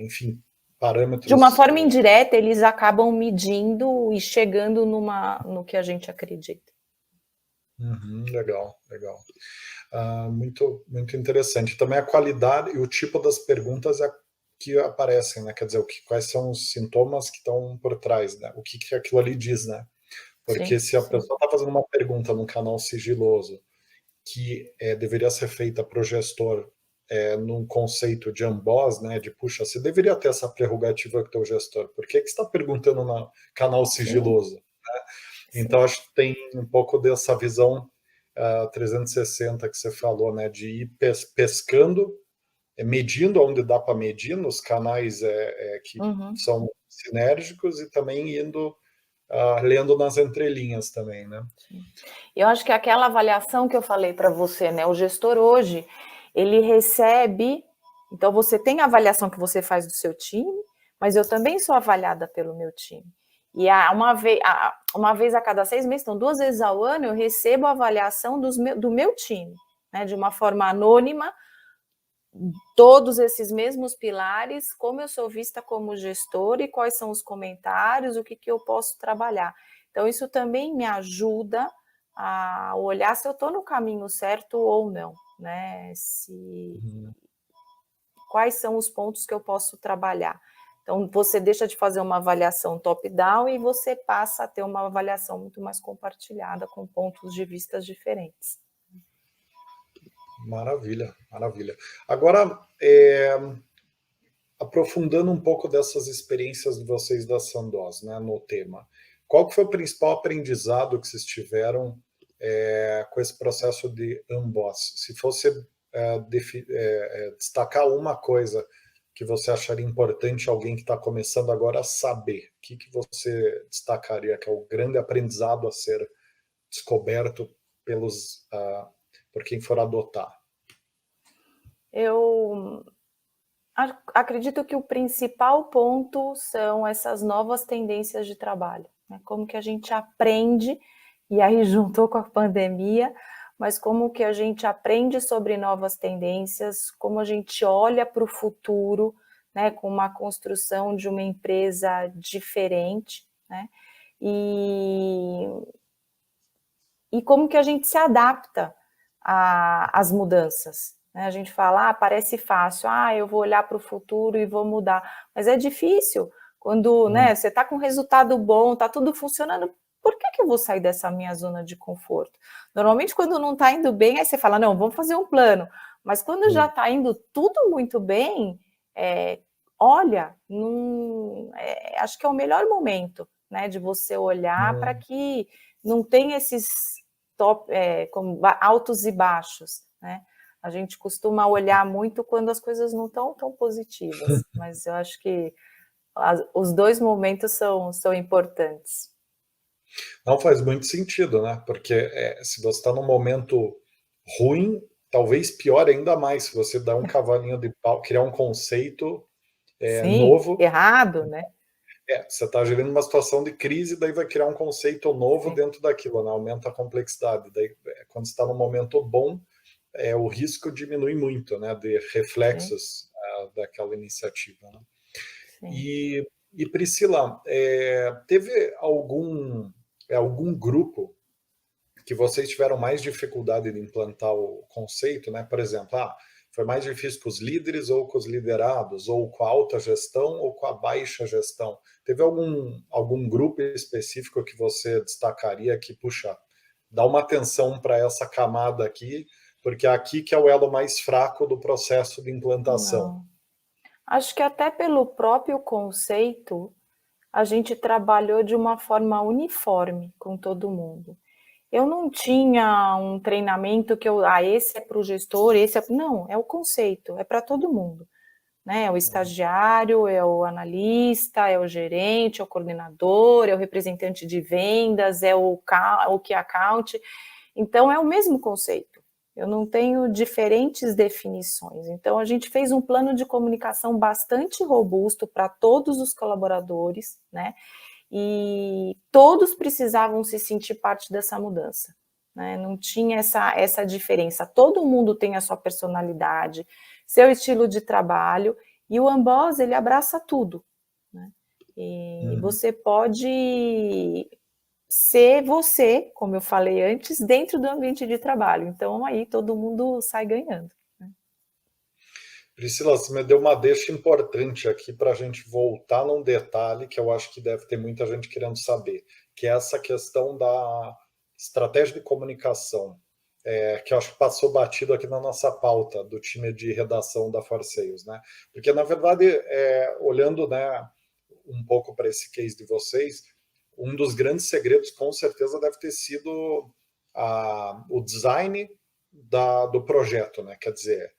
Speaker 1: enfim, parâmetros.
Speaker 2: De uma forma indireta, eles acabam medindo e chegando no que a gente acredita.
Speaker 1: Legal. Muito, muito interessante. Também a qualidade e o tipo das perguntas que aparecem, né? Quer dizer, quais são os sintomas que estão por trás, né? O que aquilo ali diz, né? Porque se a pessoa está fazendo uma pergunta num canal sigiloso que deveria ser feita para o gestor num conceito de Amboss, né? De, puxa, você deveria ter essa prerrogativa com o teu gestor. Por que você está perguntando no canal sigiloso? Né? Então, acho que tem um pouco dessa visão 360 que você falou, né? De ir pescando, medindo onde dá para medir, nos canais que são sinérgicos e também indo lendo nas entrelinhas também, né?
Speaker 2: Eu acho que aquela avaliação que eu falei para você, né? O gestor hoje, ele recebe... Então, você tem a avaliação que você faz do seu time, mas eu também sou avaliada pelo meu time. E uma vez a cada 6 meses, então 2 vezes ao ano, eu recebo a avaliação do meu time, né? De uma forma anônima, todos esses mesmos pilares, como eu sou vista como gestora e quais são os comentários, o que eu posso trabalhar. Então, isso também me ajuda a olhar se eu estou no caminho certo ou não, né? quais são os pontos que eu posso trabalhar. Então, você deixa de fazer uma avaliação top-down e você passa a ter uma avaliação muito mais compartilhada, com pontos de vista diferentes.
Speaker 1: Maravilha, maravilha. Agora, aprofundando um pouco dessas experiências de vocês da Sandoz, né, no tema, qual que foi o principal aprendizado que vocês tiveram com esse processo de Amboss? Se fosse destacar uma coisa que você acharia importante alguém que está começando agora a saber, o que você destacaria que é o grande aprendizado a ser descoberto por quem for adotar?
Speaker 2: Eu acredito que o principal ponto são essas novas tendências de trabalho, né? Como que a gente aprende, e aí juntou com a pandemia, mas como que a gente aprende sobre novas tendências, como a gente olha para o futuro, né, com uma construção de uma empresa diferente, né? E como que a gente se adapta às mudanças. Né? A gente fala, parece fácil, eu vou olhar para o futuro e vou mudar, mas é difícil. Quando né, você está com resultado bom, está tudo funcionando, por que eu vou sair dessa minha zona de conforto? Normalmente, quando não está indo bem, aí você fala, não, vamos fazer um plano. Mas quando já está indo tudo muito bem, olha, acho que é o melhor momento, né, de você olhar para que não tenha esses como altos e baixos, né? A gente costuma olhar muito quando as coisas não estão tão positivas, mas eu acho que os dois momentos são importantes.
Speaker 1: Não faz muito sentido, né? Porque se você está num momento ruim, talvez pior ainda mais se você dá um cavalinho de pau, criar um conceito novo.
Speaker 2: Errado, né?
Speaker 1: Você está gerando uma situação de crise, daí vai criar um conceito novo dentro daquilo, né? Aumenta a complexidade. Daí, quando está num momento bom, o risco diminui muito, né? De reflexos daquela iniciativa. Né? E Priscila, teve algum grupo que vocês tiveram mais dificuldade de implantar o conceito, né? Por exemplo, foi mais difícil com os líderes ou com os liderados, ou com a alta gestão ou com a baixa gestão? Teve algum grupo específico que você destacaria que, puxa, dá uma atenção para essa camada aqui, porque é aqui que é o elo mais fraco do processo de implantação?
Speaker 2: Não. Acho que até pelo próprio conceito, a gente trabalhou de uma forma uniforme com todo mundo. Eu não tinha um treinamento que esse é para o gestor, esse é... Não, é o conceito, é para todo mundo. Né? É o estagiário, é o analista, é o gerente, é o coordenador, é o representante de vendas, é o key account. Então, é o mesmo conceito. Eu não tenho diferentes definições. Então, a gente fez um plano de comunicação bastante robusto para todos os colaboradores, né? E todos precisavam se sentir parte dessa mudança, né? Não tinha essa diferença. Todo mundo tem a sua personalidade, seu estilo de trabalho, e o Amboss, ele abraça tudo, né? E você pode ser você, como eu falei antes, dentro do ambiente de trabalho. Então, aí todo mundo sai ganhando. Né?
Speaker 1: Priscila, você me deu uma deixa importante aqui para a gente voltar num detalhe que eu acho que deve ter muita gente querendo saber, que é essa questão da estratégia de comunicação, que eu acho que passou batido aqui na nossa pauta do time de redação da For Sales, né? Porque, na verdade, olhando, né, um pouco para esse case de vocês, um dos grandes segredos, com certeza, deve ter sido o design do projeto, né? Quer dizer,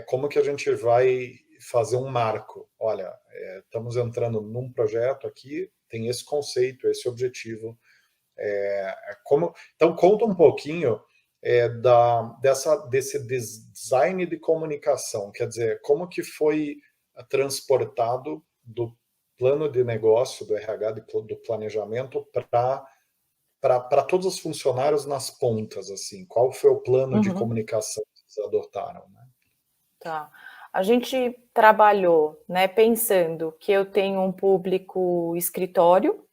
Speaker 1: como que a gente vai fazer um marco? Olha, estamos entrando num projeto aqui, tem esse conceito, esse objetivo. Então, conta um pouquinho desse design de comunicação, quer dizer, como que foi transportado do plano de negócio, do RH, do planejamento, para todos os funcionários nas pontas, assim, qual foi o plano de comunicação que vocês adotaram, né?
Speaker 2: Tá. A gente trabalhou, né, pensando que eu tenho um público escritório,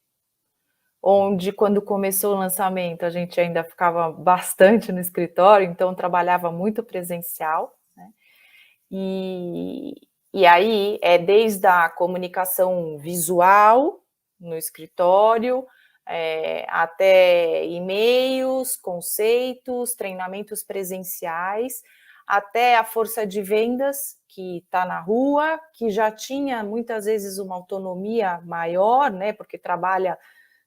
Speaker 2: onde quando começou o lançamento a gente ainda ficava bastante no escritório, então trabalhava muito presencial, né? E aí é desde a comunicação visual no escritório, até e-mails, conceitos, treinamentos presenciais, até a força de vendas que está na rua, que já tinha muitas vezes uma autonomia maior, né? Porque trabalha,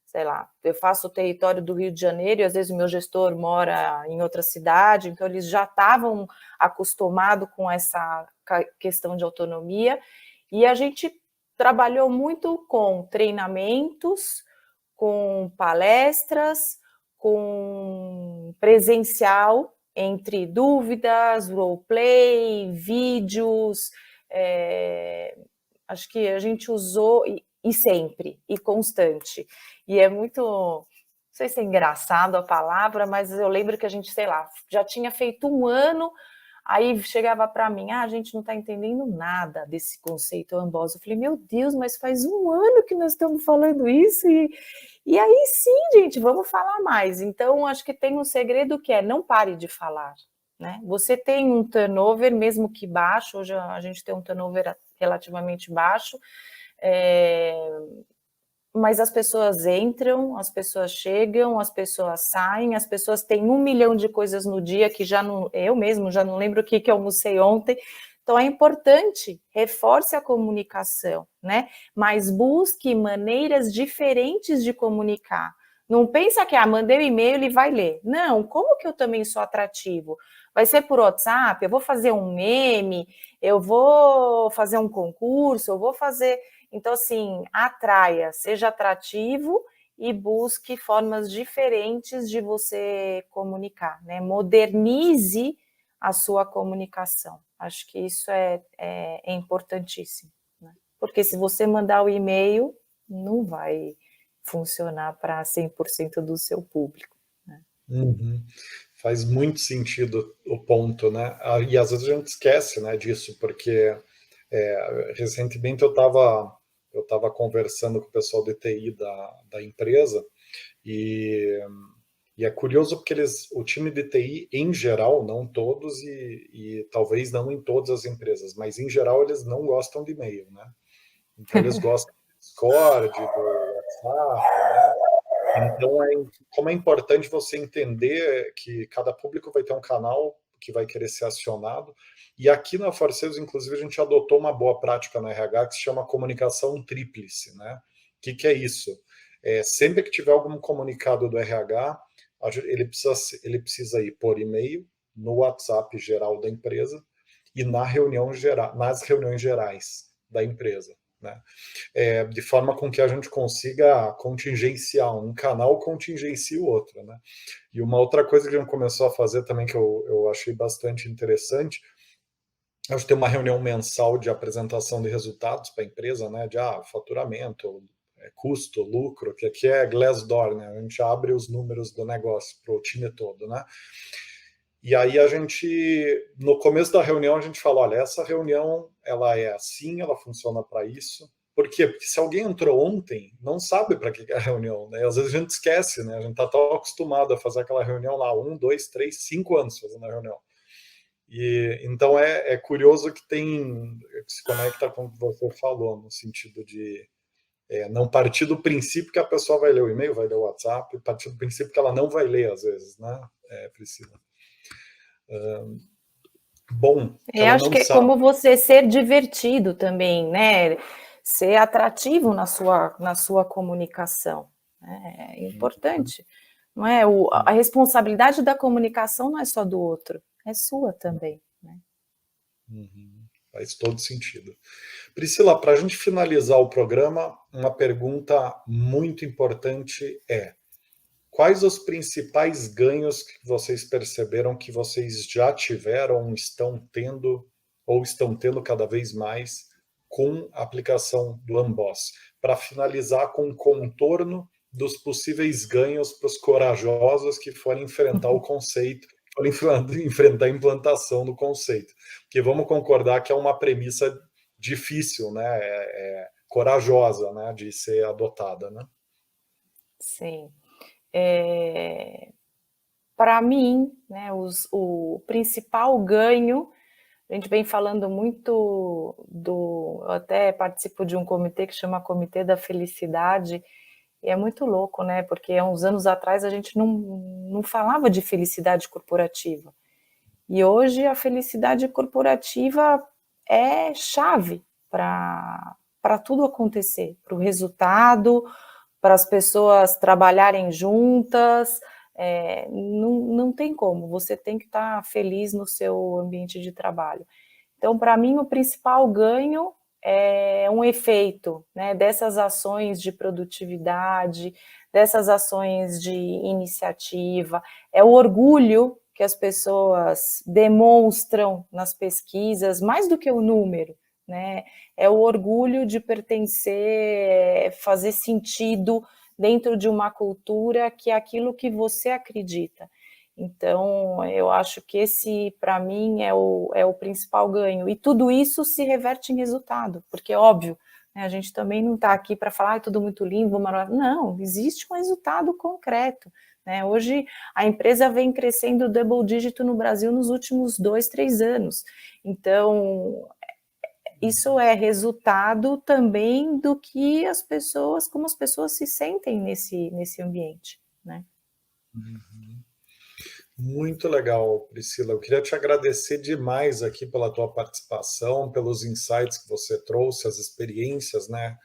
Speaker 2: sei lá, eu faço o território do Rio de Janeiro e às vezes o meu gestor mora em outra cidade, então eles já estavam acostumados com essa questão de autonomia, e a gente trabalhou muito com treinamentos, com palestras, com presencial, entre dúvidas, roleplay, vídeos, acho que a gente usou, e sempre, e constante. E é muito, não sei se é engraçado a palavra, mas eu lembro que a gente, sei lá, já tinha feito um ano, aí chegava para mim, a gente não está entendendo nada desse conceito Amboss. Eu falei, meu Deus, mas faz um ano que nós estamos falando isso, e aí sim, gente, vamos falar mais. Então, acho que tem um segredo que é não pare de falar, né? Você tem um turnover, mesmo que baixo, hoje a gente tem um turnover relativamente baixo, mas as pessoas entram, as pessoas chegam, as pessoas saem, as pessoas têm 1 milhão de coisas no dia que já não, eu mesmo já não lembro o que eu almocei ontem. Então é importante, reforce a comunicação, né? Mas busque maneiras diferentes de comunicar. Não pensa que, mandei o e-mail, ele vai ler. Não, como que eu também sou atrativo? Vai ser por WhatsApp, eu vou fazer um meme, eu vou fazer um concurso, eu vou fazer... Então, assim, atraia, seja atrativo e busque formas diferentes de você comunicar, né? Modernize a sua comunicação. Acho que isso é importantíssimo, né? Porque se você mandar o e-mail, não vai funcionar para 100% do seu público, né?
Speaker 1: Uhum. Faz muito sentido o ponto, né? E às vezes a gente esquece, né, disso, porque recentemente eu estava conversando com o pessoal de TI da empresa e, e é curioso porque o time de TI em geral, não todos e talvez não em todas as empresas, mas em geral eles não gostam de e-mail, né? Então eles gostam do Discord, do WhatsApp, né? Então, como é importante você entender que cada público vai ter um canal que vai querer ser acionado. E aqui na Forceiros, inclusive, a gente adotou uma boa prática na RH que se chama comunicação tríplice, né? O que é isso? Sempre que tiver algum comunicado do RH, ele precisa ir por e-mail, no WhatsApp geral da empresa e nas reuniões gerais da empresa, né? De forma com que a gente consiga contingenciar um canal, contingencia o outro, né? E uma outra coisa que a gente começou a fazer também que eu achei bastante interessante, a gente tem uma reunião mensal de apresentação de resultados para a empresa, né? De faturamento, custo, lucro, que aqui é Glassdoor, né? A gente abre os números do negócio para o time todo, né? E aí no começo da reunião, a gente fala, olha, essa reunião, ela é assim, ela funciona para isso. Por quê? Porque se alguém entrou ontem, não sabe para que é a reunião, né? Às vezes a gente esquece, né? A gente está tão acostumado a fazer aquela reunião lá, 1, 2, 3, 5 anos fazendo a reunião. E então é curioso que se conecta com o que você falou, no sentido de não partir do princípio que a pessoa vai ler o e-mail, vai ler o WhatsApp, partir do princípio que ela não vai ler, às vezes, né, Priscila? Bom, que ela
Speaker 2: Acho
Speaker 1: não
Speaker 2: que é
Speaker 1: sabe.
Speaker 2: como você ser divertido também, né? Ser atrativo na sua comunicação. É importante. Não é? A responsabilidade da comunicação não é só do outro, é sua também, né?
Speaker 1: Faz todo sentido. Priscila, para a gente finalizar o programa, uma pergunta muito importante quais os principais ganhos que vocês perceberam que vocês já tiveram, estão tendo ou estão tendo cada vez mais com a aplicação do Amboss? Para finalizar com um contorno dos possíveis ganhos para os corajosos que forem enfrentar o conceito, forem enfrentar a implantação do conceito. Porque vamos concordar que é uma premissa difícil, né? Corajosa, né? De ser adotada, né?
Speaker 2: Sim. Para mim, né, o principal ganho A gente vem falando muito eu até participo de um comitê que chama Comitê da Felicidade, e é muito louco, né? Porque há uns anos atrás a gente não falava de felicidade corporativa. E hoje a felicidade corporativa é chave para tudo acontecer, para o resultado, para as pessoas trabalharem juntas. Não tem como, você tem que estar feliz no seu ambiente de trabalho. Então, para mim, o principal ganho é um efeito, né, dessas ações de produtividade, dessas ações de iniciativa, é o orgulho que as pessoas demonstram nas pesquisas, mais do que o número, né? É o orgulho de pertencer, fazer sentido dentro de uma cultura que é aquilo que você acredita. Então, eu acho que esse, para mim, é o principal ganho. E tudo isso se reverte em resultado, porque, óbvio, né, a gente também não está aqui para falar, tudo muito lindo, maravilhoso. Não, existe um resultado concreto. Né? Hoje, a empresa vem crescendo double dígito no Brasil nos últimos 2, 3 anos. Então, isso é resultado também do que as pessoas, como as pessoas se sentem nesse ambiente, né?
Speaker 1: Uhum. Muito legal, Priscila. Eu queria te agradecer demais aqui pela tua participação, pelos insights que você trouxe, as experiências, né,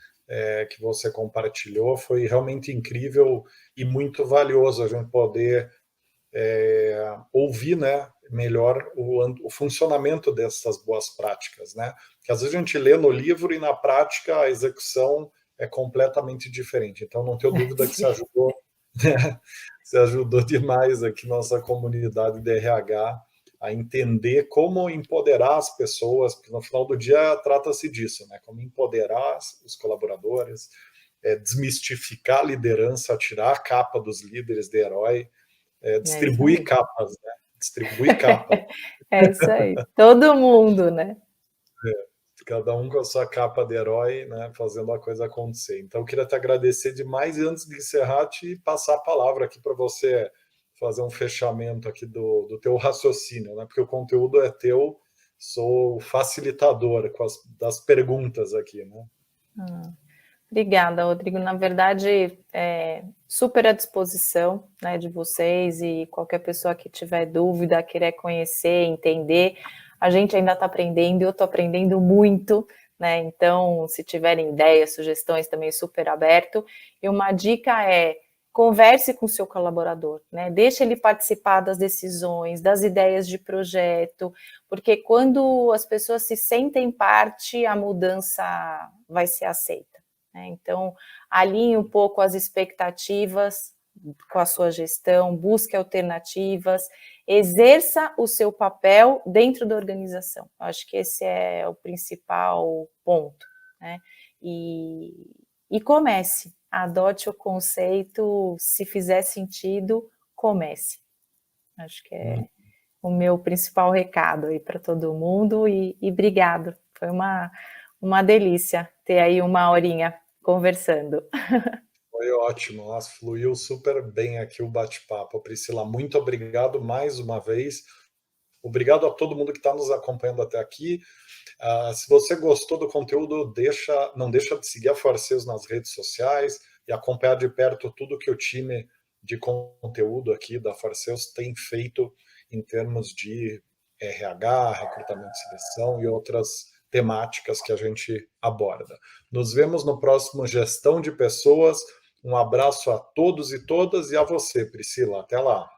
Speaker 1: que você compartilhou. Foi realmente incrível e muito valioso a gente poder ouvir, né, melhor o funcionamento dessas boas práticas, né? Porque às vezes a gente lê no livro e na prática a execução é completamente diferente. Então não tenho dúvida que você ajudou, né? Você ajudou demais aqui nossa comunidade de RH a entender como empoderar as pessoas, porque no final do dia trata-se disso, né? Como empoderar os colaboradores, desmistificar a liderança, tirar a capa dos líderes de herói,
Speaker 2: É isso
Speaker 1: distribuir
Speaker 2: aí.
Speaker 1: capas, né? Distribuir capas.
Speaker 2: É isso aí. Todo mundo, né?
Speaker 1: Cada um com a sua capa de herói, né? Fazendo a coisa acontecer. Então, eu queria te agradecer demais e antes de encerrar, te passar a palavra aqui para você fazer um fechamento aqui do teu raciocínio, né? Porque o conteúdo é teu, sou facilitador das perguntas aqui, né?
Speaker 2: Obrigada, Rodrigo. Na verdade, super à disposição, né, de vocês e qualquer pessoa que tiver dúvida, querer conhecer, entender. A gente ainda está aprendendo, eu estou aprendendo muito, né? Então, se tiverem ideias, sugestões, também super aberto. E uma dica é converse com o seu colaborador, né? Deixe ele participar das decisões, das ideias de projeto, porque quando as pessoas se sentem parte, a mudança vai ser aceita. Então, alinhe um pouco as expectativas com a sua gestão, busque alternativas, exerça o seu papel dentro da organização. Eu acho que esse é o principal ponto, né? E comece, adote o conceito, se fizer sentido, comece. Acho que é o meu principal recado aí para todo mundo e obrigado. Foi uma delícia ter aí uma horinha conversando.
Speaker 1: Foi ótimo, nossa, fluiu super bem aqui o bate-papo. Priscila, muito obrigado mais uma vez. Obrigado a todo mundo que está nos acompanhando até aqui. Se você gostou do conteúdo, não deixa de seguir a Forceus nas redes sociais e acompanhar de perto tudo que o time de conteúdo aqui da Forceus tem feito em termos de RH, recrutamento e seleção e outras temáticas que a gente aborda. Nos vemos no próximo Gestão de Pessoas. Um abraço a todos e todas e a você, Priscila. Até lá.